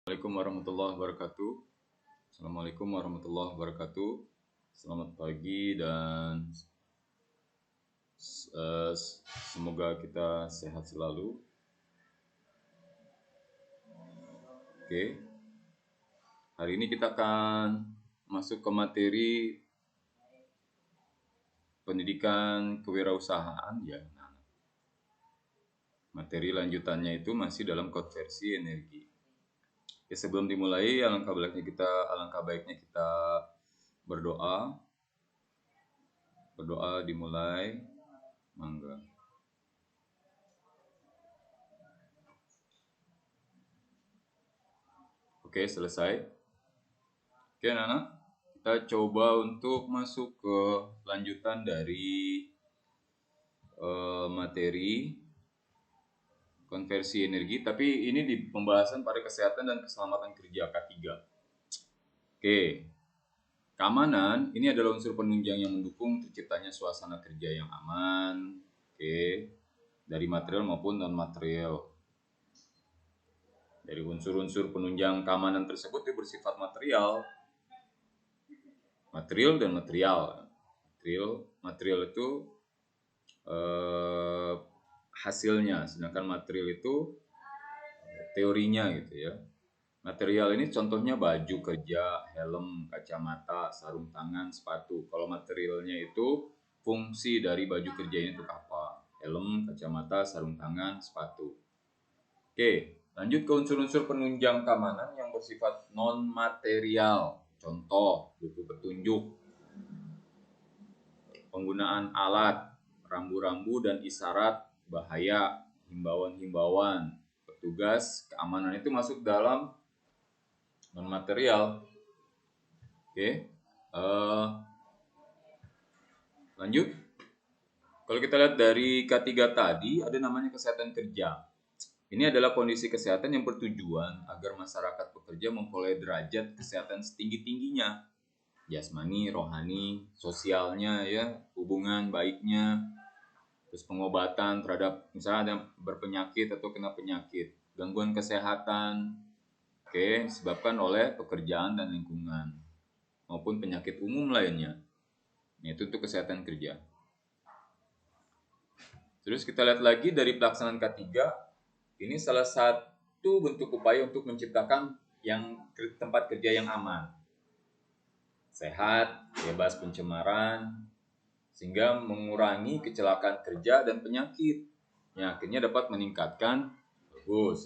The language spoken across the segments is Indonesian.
Assalamualaikum warahmatullahi wabarakatuh. Assalamualaikum warahmatullahi wabarakatuh. Selamat pagi dan eh, semoga kita sehat selalu. Oke, hari ini kita akan masuk ke materi pendidikan kewirausahaan ya. Materi lanjutannya itu masih dalam konversi energi. Oke, sebelum dimulai, alangkah baiknya kita berdoa. Berdoa dimulai. Mangga. Oke, selesai. Oke, anak-anak, kita coba untuk masuk ke lanjutan dari materi konversi energi, tapi ini di pembahasan pada kesehatan dan keselamatan kerja K3. Oke, keamanan ini adalah unsur penunjang yang mendukung terciptanya suasana kerja yang aman, dari material maupun non-material. Dari unsur-unsur penunjang keamanan tersebut itu bersifat material dan material. Material itu hasilnya, sedangkan material itu teorinya gitu ya. Material ini contohnya baju kerja, helm, kacamata, sarung tangan, sepatu. Kalau materialnya itu fungsi dari baju kerja ini untuk apa? Helm, kacamata, sarung tangan, sepatu. Oke, lanjut ke unsur-unsur penunjang keamanan yang bersifat non-material. Contoh, buku petunjuk, penggunaan alat, rambu-rambu dan isyarat bahaya, himbauan-himbauan, petugas keamanan itu masuk dalam non-material. Oke, lanjut. Kalau kita lihat dari K3 tadi, ada namanya kesehatan kerja. Ini adalah kondisi kesehatan yang bertujuan agar masyarakat pekerja memperoleh derajat kesehatan setinggi-tingginya. Jasmani, rohani, sosialnya ya, hubungan baiknya, terus pengobatan terhadap misalnya ada yang berpenyakit atau kena penyakit, gangguan kesehatan, disebabkan oleh pekerjaan dan lingkungan, maupun penyakit umum lainnya. Itu untuk kesehatan kerja. Terus kita lihat lagi dari pelaksanaan K3, ini salah satu bentuk upaya untuk menciptakan tempat kerja yang aman, sehat, bebas pencemaran, sehingga mengurangi kecelakaan kerja dan penyakit, yang akhirnya dapat meningkatkan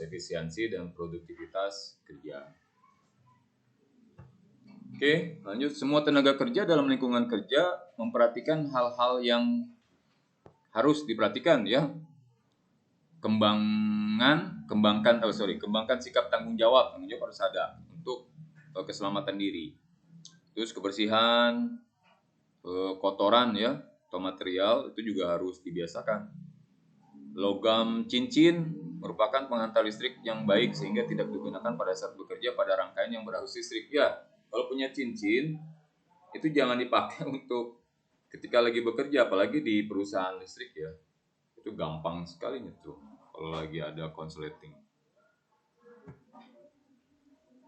efisiensi dan produktivitas kerja. Oke, lanjut. Semua tenaga kerja dalam lingkungan kerja memperhatikan hal-hal yang harus diperhatikan ya. Kembangkan sikap tanggung jawab harus ada untuk keselamatan diri. Terus kebersihan, kotoran ya, atau material itu juga harus dibiasakan. Logam cincin merupakan pengantar listrik yang baik sehingga tidak digunakan pada saat bekerja pada rangkaian yang berarus listrik. Ya, kalau punya cincin itu jangan dipakai untuk ketika lagi bekerja, apalagi di perusahaan listrik ya. Itu gampang sekali nyetruk kalau lagi ada konsleting.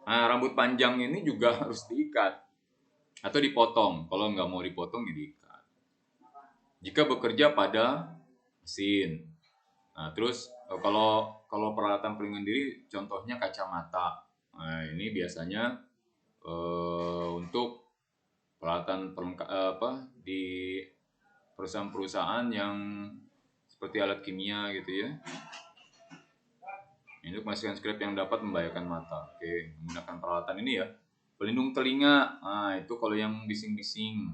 Nah, rambut panjang ini juga harus diikat atau dipotong. Kalau nggak mau dipotong, ya diikat. Jika bekerja pada mesin. Nah, terus kalau peralatan pelindung diri, contohnya kacamata. Nah, ini biasanya untuk peralatan di perusahaan-perusahaan yang seperti alat kimia gitu ya. Ini untuk memastikan script yang dapat membahayakan mata. Oke, menggunakan peralatan ini ya. Pelindung telinga, nah itu kalau yang bising-bising.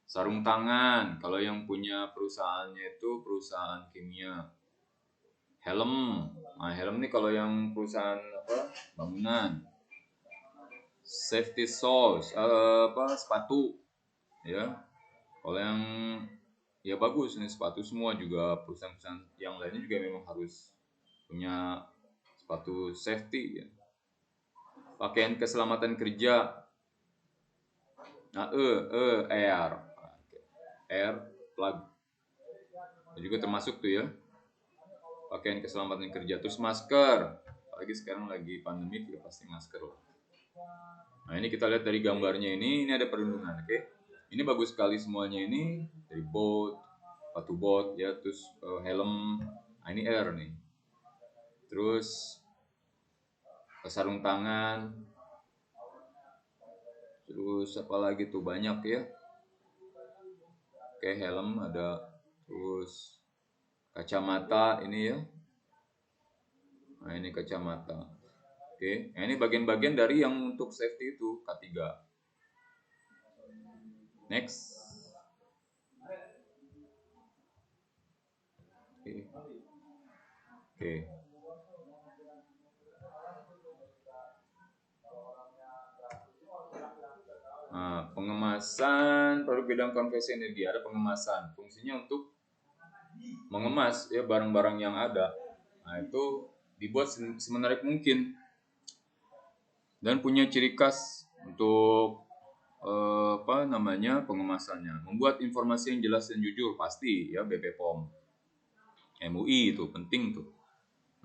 Sarung tangan, kalau yang punya perusahaannya itu perusahaan kimia. Helm, nah helm ini kalau yang perusahaan bangunan. Safety shoes, sepatu, ya. Kalau yang ya bagus nih sepatu, semua juga perusahaan-perusahaan yang lainnya juga memang harus punya sepatu safety ya. Pakaian keselamatan kerja. Nah, air plug. Itu juga termasuk tuh ya. Pakaian keselamatan kerja. Terus masker. apalagi sekarang lagi pandemi ya pasti masker lah. Nah ini kita lihat dari gambarnya ini ada perlindungan, oke? Ini bagus sekali semuanya ini dari boat, sepatu boat ya, terus helm, nah, ini air nih, terus sarung tangan, terus apa lagi tuh banyak ya, oke helm ada, terus kacamata ini ya, nah ini kacamata, oke, nah ini bagian-bagian dari yang untuk safety itu K3. Next. Oke. Oke. Nah, pengemasan produk bidang konversi energi, ada pengemasan. Fungsinya untuk mengemas ya barang-barang yang ada. Nah, itu dibuat semenarik mungkin dan punya ciri khas untuk apa namanya pengemasannya. Membuat informasi yang jelas dan jujur pasti ya BP POM. MUI itu penting tuh.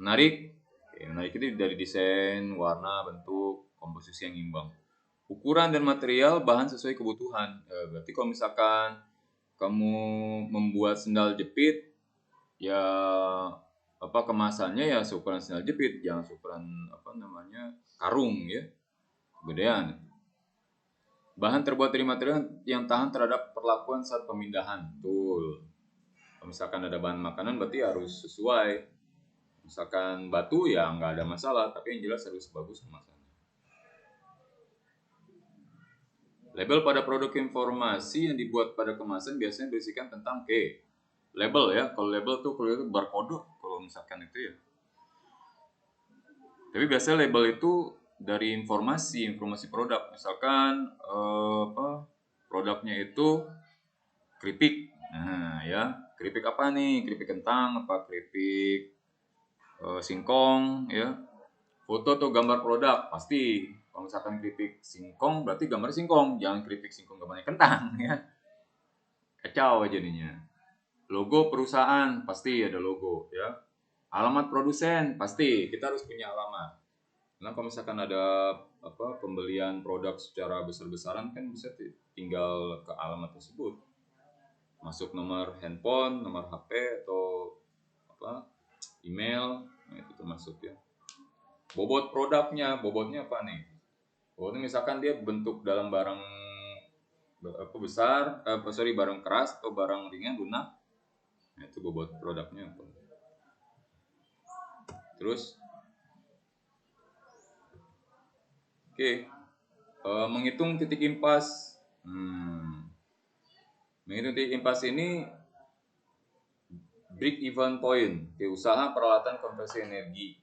Menarik. Oke, menarik itu dari desain, warna, bentuk, komposisi yang imbang. Ukuran dan material bahan sesuai kebutuhan. Berarti kalau misalkan kamu membuat sendal jepit, ya apa kemasannya ya seukuran sendal jepit, jangan seukuran apa namanya karung ya, gedean. Bahan terbuat dari material yang tahan terhadap perlakuan saat pemindahan. Betul. Kalau misalkan ada bahan makanan berarti harus sesuai. Misalkan batu ya nggak ada masalah, tapi yang jelas harus bagus kemasannya. Label pada produk informasi yang dibuat pada kemasan biasanya berisikan tentang label ya. Kalau label tuh kalau itu barcode kalau misalkan itu ya. Tapi biasanya label itu dari informasi produk. Misalkan produknya itu keripik. Nah, ya, keripik apa nih? Keripik kentang apa keripik singkong ya. Foto atau gambar produk pasti. Kalau misalkan keripik singkong berarti gambar singkong, jangan keripik singkong gambarnya kentang ya. Kacau jadinya. Logo perusahaan pasti ada logo ya. Alamat produsen pasti kita harus punya alamat. Karena kalau misalkan ada apa pembelian produk secara besar-besaran kan bisa tinggal ke alamat tersebut. Masuk nomor handphone, nomor HP atau apa email, nah itu termasuk ya. Bobot produknya, bobotnya apa nih? Bobotnya misalkan dia bentuk dalam barang apa besar, barang keras atau barang ringan lunak, nah, itu bobot produknya apa? Terus, oke, menghitung titik impas. Menghitung titik impas ini break even point, usaha peralatan konversi energi.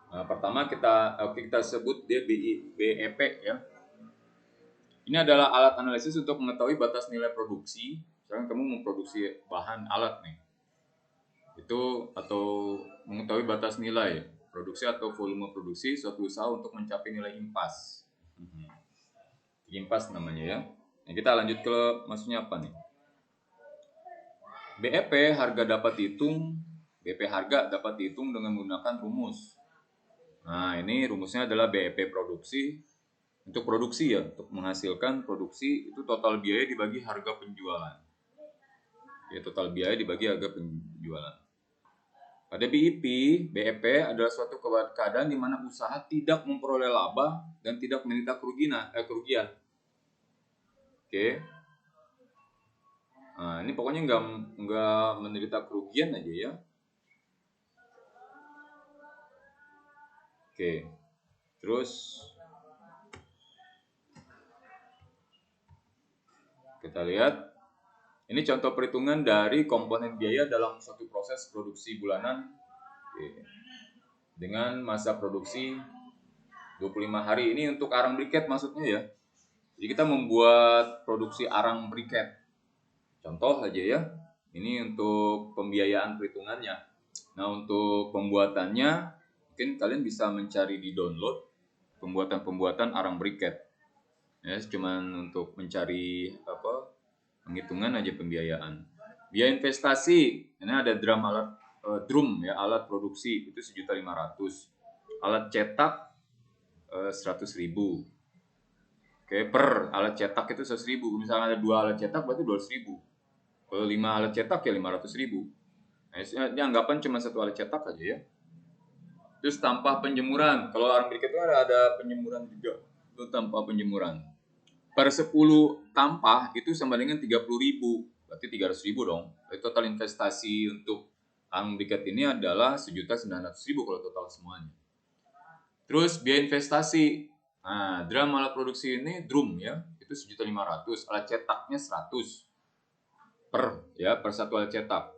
Nah, pertama kita sebut dia BEP ya. Ini adalah alat analisis untuk mengetahui batas nilai produksi. Misalkan kamu memproduksi bahan alat nih, itu atau mengetahui batas nilai produksi atau volume produksi suatu usaha untuk mencapai nilai impas. Impas namanya ya. Nah, kita lanjut ke maksudnya apa nih? BEP harga dapat dihitung, BP harga dapat dihitung dengan menggunakan rumus. Nah, ini rumusnya adalah BEP produksi. Untuk produksi ya, untuk menghasilkan produksi itu total biaya dibagi harga penjualan. Ya, total biaya dibagi harga penjualan. Pada BEP adalah suatu keadaan di mana usaha tidak memperoleh laba dan tidak menderita kerugian. Oke. Nah, ini pokoknya nggak menderita kerugian aja ya. Oke. Terus kita lihat ini contoh perhitungan dari komponen biaya dalam suatu proses produksi bulanan dengan masa produksi 25 hari. Ini untuk arang briket maksudnya ya. Jadi kita membuat produksi arang briket. Contoh aja ya. Ini untuk pembiayaan perhitungannya. Nah, untuk pembuatannya mungkin kalian bisa mencari di download pembuatan arang briket. Ya, cuman untuk mencari penghitungan aja pembiayaan. Biaya investasi, ini ada drum alat drum ya, alat produksi itu 1.500.000. Alat cetak 100.000. Oke, per alat cetak itu 100.000. Misalnya ada 2 alat cetak berarti 200.000. Kalau 5 alat cetak ya 500.000. Nah, ini anggapan cuma 1 alat cetak aja ya. Terus tanpa penjemuran. Kalau arang briket itu ada penjemuran juga. Itu tanpa penjemuran. Per 10 tampah itu sama dengan 30.000. Berarti 300.000 dong. Jadi total investasi untuk arang briket ini adalah 1.900.000 kalau total semuanya. Terus biaya investasi. Nah, drum alat produksi ini drum ya, itu 1.500.000. Alat cetaknya 100 per satu alat cetak.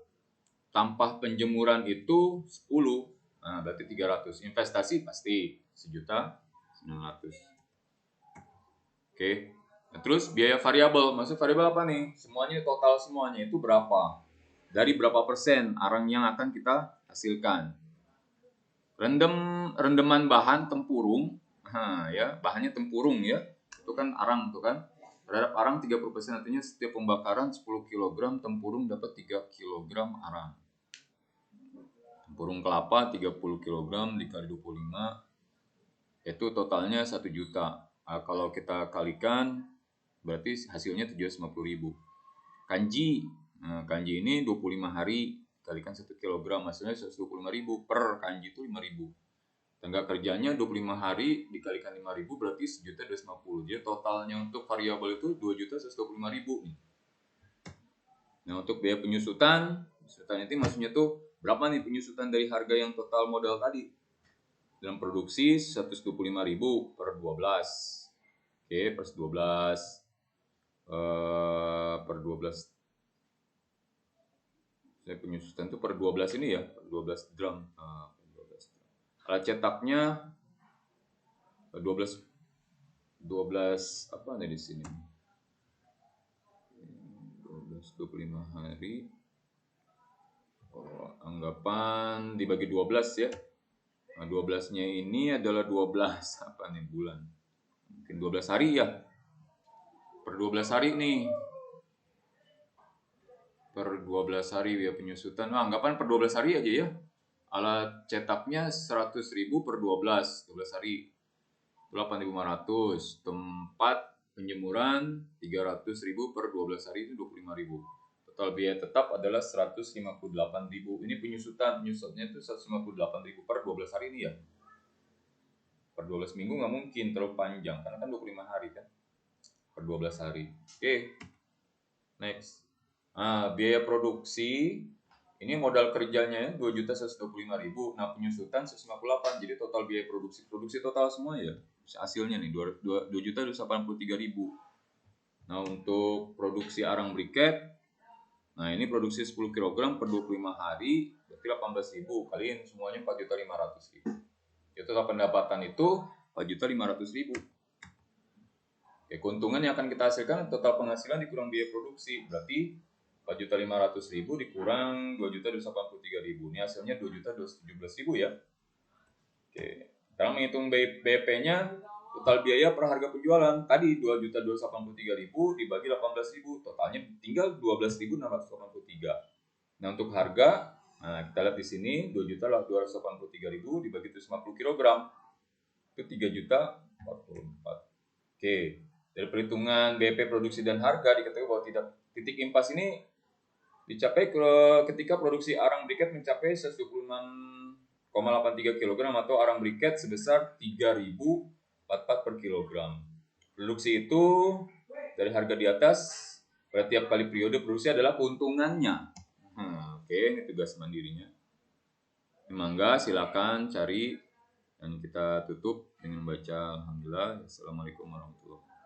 Tanpa penjemuran itu 10. Nah, berarti 300. Investasi pasti 1.900.000. Oke. Nah, terus biaya variabel. Maksud variabel apa nih? Semuanya total semuanya itu berapa? Dari berapa persen arang yang akan kita hasilkan? Rendeman bahan tempurung. Nah, ya, bahannya tempurung ya. Itu kan arang tuh kan. Terhadap arang 30%, artinya setiap pembakaran 10 kg tempurung dapat 3 kg arang. Tempurung kelapa 30 kg dikali 25 itu totalnya 1 juta. Nah, kalau kita kalikan berarti hasilnya 750.000. Kanji. Nah, kanji ini 25 hari kalikan 1 kg hasilnya 125.000 per kanji itu 5.000. Tenaga kerjanya 25 hari dikalikan 5.000 berarti 1.250.000. Jadi totalnya untuk variabel itu 2.125.000 nih. Nah, untuk biaya penyusutan itu maksudnya tuh berapa nih penyusutan dari harga yang total modal tadi? Dalam produksi 125.000 per 12. Oke, per 12 per 12. Saya penyusutan itu per 12 ini ya, per 12 drum. Alat cetaknya 12 apa nih di sini? 25 hari. Anggapan dibagi 12 ya. Nah, 12-nya ini adalah 12 apa nih bulan? Mungkin 12 hari ya. Per 12 hari nih. Per 12 hari ya penyusutan. Nah, anggapan per 12 hari aja ya. Alat cetaknya 100.000 per 12 hari. 8.500. Tempat penjemuran 300.000 per 12 hari itu 25.000. Total biaya tetap adalah 158.000. Ini penyusutnya itu 158.000 per 12 hari ini ya. Per 12 minggu nggak mungkin terlalu panjang karena kan 25 hari kan. Per 12 hari. Oke. Next. Nah, biaya produksi ini modal kerjanya 2.125.000. Nah, penyusutan 158. Jadi total biaya produksi total semua ya. Hasilnya nih 2.283.000. Nah, untuk produksi arang briket, nah ini produksi 10 kg per 25 hari berarti 18.000 kaliin semuanya 4.500.000. Ya, total pendapatan itu 4.500.000. Ya, keuntungan yang akan kita hasilkan total penghasilan dikurang biaya produksi berarti 4.500.000 dikurang 2.283.000. Ini hasilnya 2.217.000 ya. Oke. Sekarang menghitung BP-nya, total biaya per harga penjualan tadi 2.283.000 dibagi 18.000, totalnya tinggal 12.683. Nah, untuk harga, nah kita lihat di sini 2.283.000 dibagi 150 kg. Itu 3.044. Oke. Dari perhitungan BP produksi dan harga diketahui bahwa titik impas ini dicapai ketika produksi arang briket mencapai 126,83 kg atau arang briket sebesar 3.044 per kilogram. Produksi itu dari harga di atas pada tiap kali periode produksi adalah keuntungannya. Oke, ini tugas mandirinya. Mangga silakan cari dan kita tutup dengan baca alhamdulillah. Assalamualaikum warahmatullahi wabarakatuh.